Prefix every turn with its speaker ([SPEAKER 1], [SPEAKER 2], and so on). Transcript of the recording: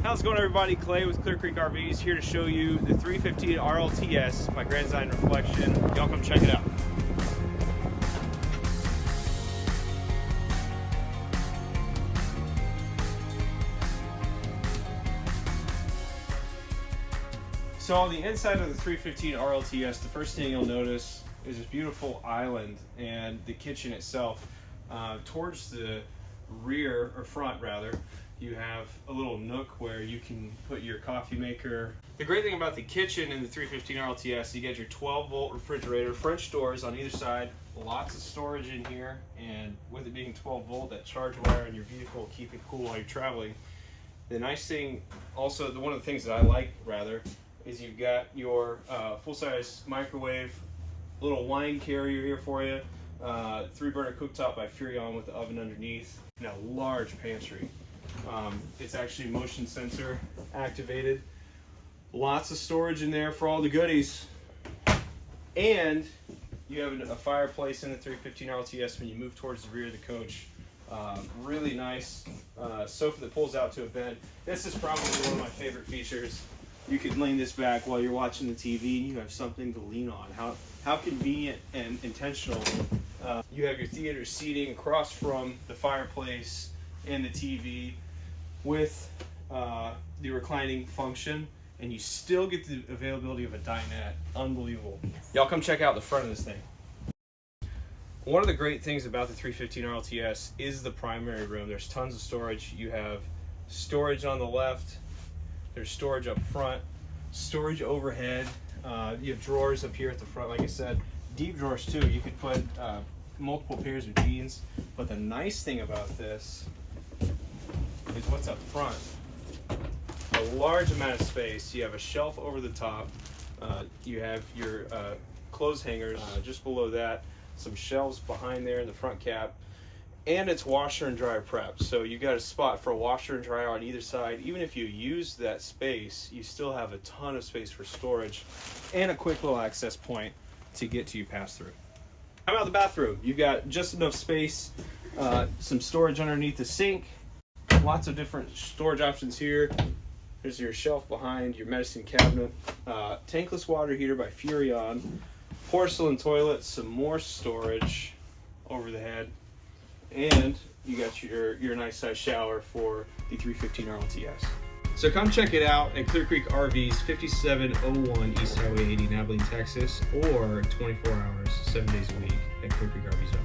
[SPEAKER 1] How's it going, everybody? Clay with Clear Creek RVs here to show you the 315 RLTS, my Grand Design Reflection. Y'all come check it out. So on the inside of the 315 RLTS, the first thing you'll notice is this beautiful island and the kitchen itself. Towards the rear, or front rather, you have a little nook where you can put your coffee maker. The great thing about the kitchen in the 315 RLTS, you get your 12-volt refrigerator, French doors on either side, lots of storage in here, and with it being 12-volt, that charge wire in your vehicle will keep it cool while you're traveling. The nice thing, also, one of the things that I like rather, is you've got your full-size microwave, little wine carrier here for you, 3-burner cooktop by Furrion with the oven underneath, and a large pantry. It's actually motion sensor activated. Lots of storage in there for all the goodies. And you have a fireplace in the 315 RLTS when you move towards the rear of the coach. Really nice sofa that pulls out to a bed. This is probably one of my favorite features. You can lean this back while you're watching the TV and you have something to lean on. How convenient and intentional. You have your theater seating across from the fireplace and the TV with the reclining function, and you still get the availability of a dinette. Unbelievable. Y'all come check out the front of this thing. One of the great things about the 315 RLTS is the primary room. There's tons of storage. You have storage on the left, there's storage up front, storage overhead. You have drawers up here at the front, like I said, deep drawers too. You could put multiple pairs of jeans, but the nice thing about this is what's up front. A large amount of space. You have a shelf over the top. You have your clothes hangers just below that. Some shelves behind there in the front cap. And it's washer and dryer prepped. So you got a spot for a washer and dryer on either side. Even if you use that space, you still have a ton of space for storage and a quick little access point to get to your pass-through. How about the bathroom? You've got just enough space, some storage underneath the sink. Lots of different storage options here. There's your shelf behind, your medicine cabinet, tankless water heater by Furrion, porcelain toilet, some more storage over the head, and you got your nice size shower for the 315 RLTS. So come check it out at Clear Creek RVs, 5701 East Highway 80 in Abilene, Texas, or 24 hours, 7 days a week at clearcreekrvs.com.